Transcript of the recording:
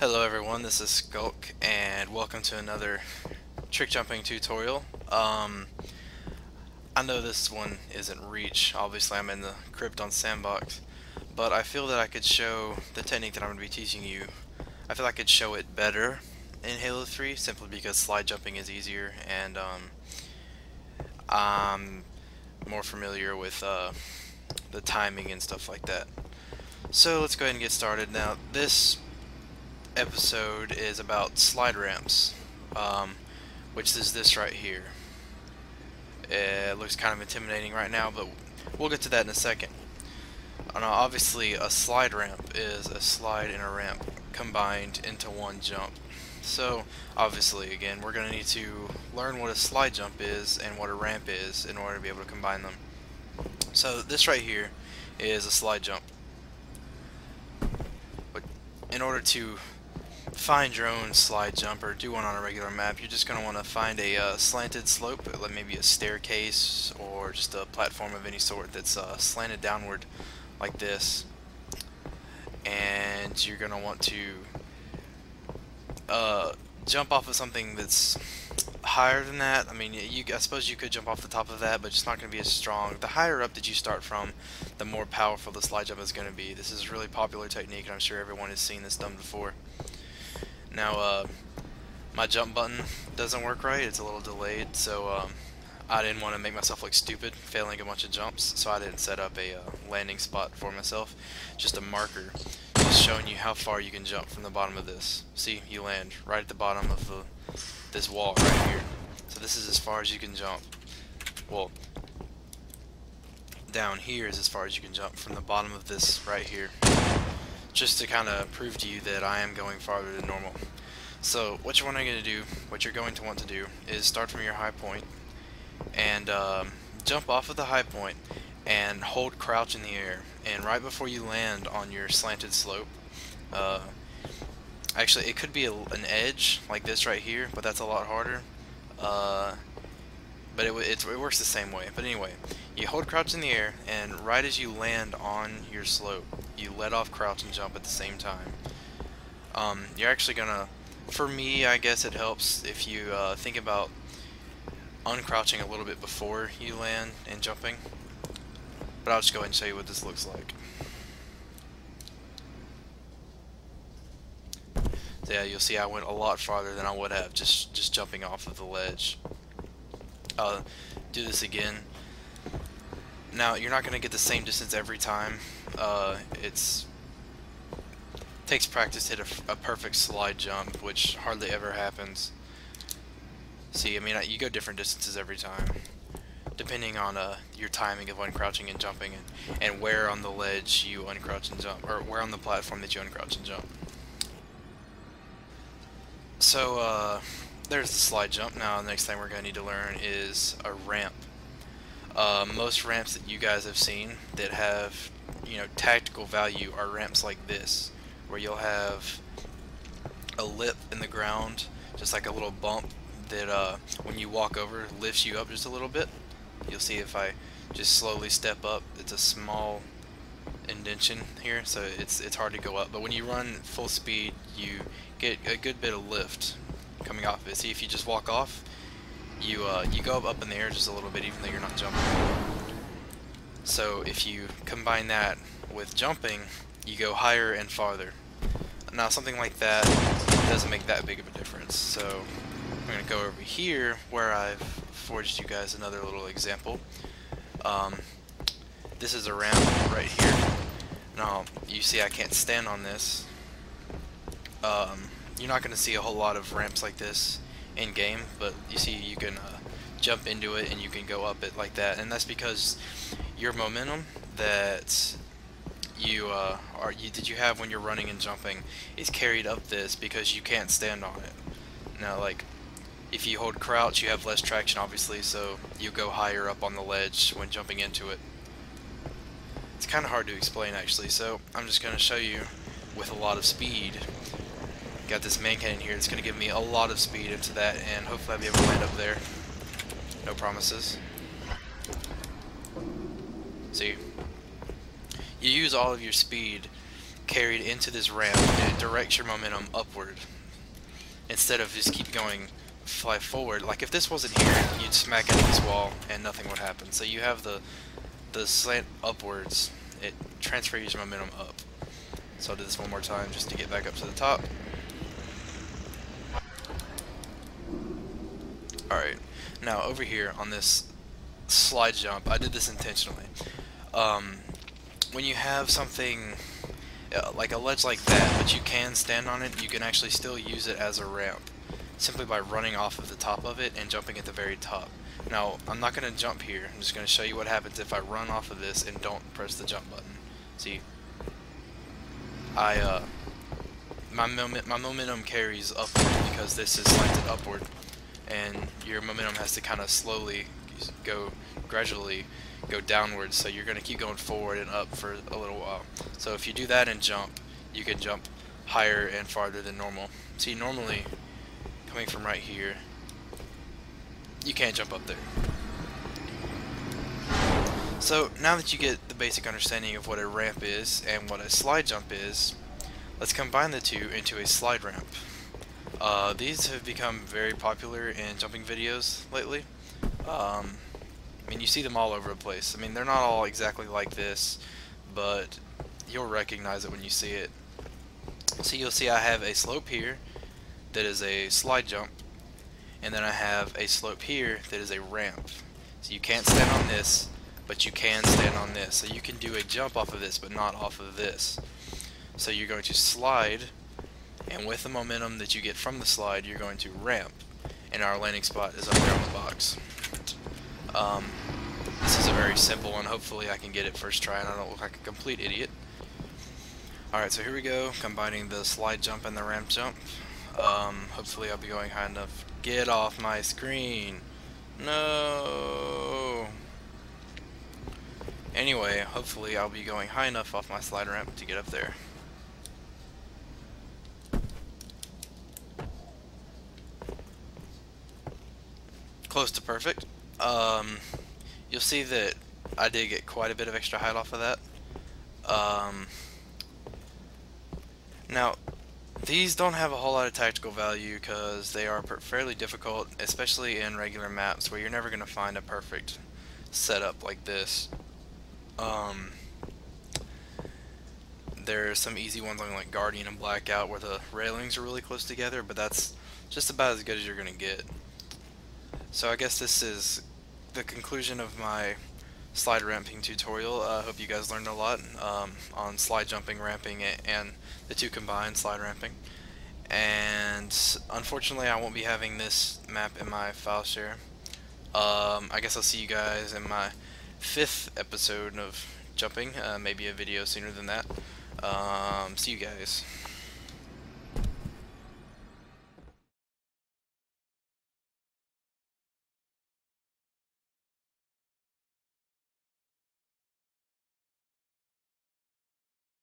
Hello everyone, this is Skulk, and welcome to another trick jumping tutorial. I know this one isn't Reach, obviously I'm in the crypt on Sandbox, but I feel that I could show the technique that I'm going to be teaching you. I feel I could show it better in Halo 3, simply because slide jumping is easier, and I'm more familiar with the timing and stuff like that. So let's go ahead and get started. Now, this episode is about slide ramps, which is this right here. It looks kind of intimidating right now, but we'll get to that in a second. Now, obviously, a slide ramp is a slide and a ramp combined into one jump. So, obviously, again, we're going to need to learn what a slide jump is and what a ramp is in order to be able to combine them. So, this right here is a slide jump. But in order to find your own slide jump or do one on a regular map, you're just going to want to find a slanted slope, like maybe a staircase or just a platform of any sort that's slanted downward like this, and you're going to want to jump off of something that's higher than that. I mean, I suppose you could jump off the top of that, but it's not going to be as strong. The higher up that you start from, the more powerful the slide jump is going to be. This is a really popular technique, and I'm sure everyone has seen this done before. Now, my jump button doesn't work right. It's a little delayed, so I didn't want to make myself look stupid failing a bunch of jumps, so I didn't set up a landing spot for myself. Just a marker, just showing you how far you can jump from the bottom of this. See, you land right at the bottom of this wall right here. So this is as far as you can jump. Well, down here is as far as you can jump from the bottom of this right here, just to kind of prove to you that I am going farther than normal. So what you're going to want to do is start from your high point and jump off of the high point and hold crouch in the air, and right before you land on your slanted slope, actually it could be an edge like this right here, but that's a lot harder, but it works the same way. But anyway, you hold crouch in the air, and right as you land on your slope, you let off crouch and jump at the same time. You're actually gonna, for me, I guess it helps if you think about uncrouching a little bit before you land and jumping. But I'll just go ahead and show you what this looks like. So yeah, you'll see I went a lot farther than I would have just jumping off of the ledge. I'll do this again. Now, you're not going to get the same distance every time. It takes practice to hit a perfect slide jump, which hardly ever happens. See, I mean, you go different distances every time, depending on your timing of uncrouching and jumping, and where on the ledge you uncrouch and jump, or where on the platform that you uncrouch and jump. So, there's the slide jump. Now, the next thing we're going to need to learn is a ramp. Most ramps that you guys have seen that have, tactical value are ramps like this, where you'll have a lip in the ground, just like a little bump that when you walk over lifts you up just a little bit. You'll see if I just slowly step up, it's a small indentation here, so it's hard to go up. But when you run full speed, you get a good bit of lift coming off of it. See, if you just walk off, you go up in the air just a little bit, even though you're not jumping. So if you combine that with jumping, you go higher and farther. Now, something like that doesn't make that big of a difference. So I'm going to go over here where I've forged you guys another little example. This is a ramp right here. Now, you see I can't stand on this. You're not going to see a whole lot of ramps like this in game, but you see you can jump into it and you can go up it like that, and that's because your momentum that you have when you're running and jumping is carried up this because you can't stand on it. Now, like, if you hold crouch, you have less traction, obviously, so you go higher up on the ledge when jumping into it. It's kind of hard to explain, actually, so I'm just going to show you with a lot of speed. Got this man cannon here that's going to give me a lot of speed into that, and hopefully I'll be able to land up there. No promises. See, you use all of your speed carried into this ramp, and it directs your momentum upward instead of just keep going fly forward. Like if this wasn't here, you'd smack into this wall and nothing would happen. So you have the slant upwards. It transfers your momentum up. So I'll do this one more time just to get back up to the top. Alright, now over here on this slide jump, I did this intentionally. When you have something like a ledge like that, but you can stand on it, you can actually still use it as a ramp simply by running off of the top of it and jumping at the very top. Now, I'm not going to jump here. I'm just going to show you what happens if I run off of this and don't press the jump button. See, my momentum carries upward because this is slanted upward, and your momentum has to kind of slowly gradually go downwards, so you're going to keep going forward and up for a little while. So if you do that and jump, you can jump higher and farther than normal. See, normally, coming from right here, you can't jump up there. So now that you get the basic understanding of what a ramp is and what a slide jump is, let's combine the two into a slide ramp. These have become very popular in jumping videos lately. I mean, you see them all over the place. I mean, they're not all exactly like this, but you'll recognize it when you see it. So you'll see I have a slope here that is a slide jump, and then I have a slope here that is a ramp. So you can't stand on this, but you can stand on this. So you can do a jump off of this, but not off of this. So you're going to slide, and with the momentum that you get from the slide, you're going to ramp, and our landing spot is up there on the box. This is a very simple one. Hopefully I can get it first try and I don't look like a complete idiot. Alright, so here we go, combining the slide jump and the ramp jump. Hopefully I'll be going high enough. Get off my screen! No! Anyway, hopefully I'll be going high enough off my slide ramp to get up there. Close to perfect. You'll see that I did get quite a bit of extra height off of that. Now, these don't have a whole lot of tactical value because they are fairly difficult, especially in regular maps where you're never going to find a perfect setup like this. There's some easy ones on like Guardian and Blackout where the railings are really close together, but that's just about as good as you're going to get. So I guess this is the conclusion of my slide ramping tutorial. I hope you guys learned a lot on slide jumping, ramping, and the two combined, slide ramping. And unfortunately I won't be having this map in my file share. I guess I'll see you guys in my 5th episode of jumping, maybe a video sooner than that. See you guys.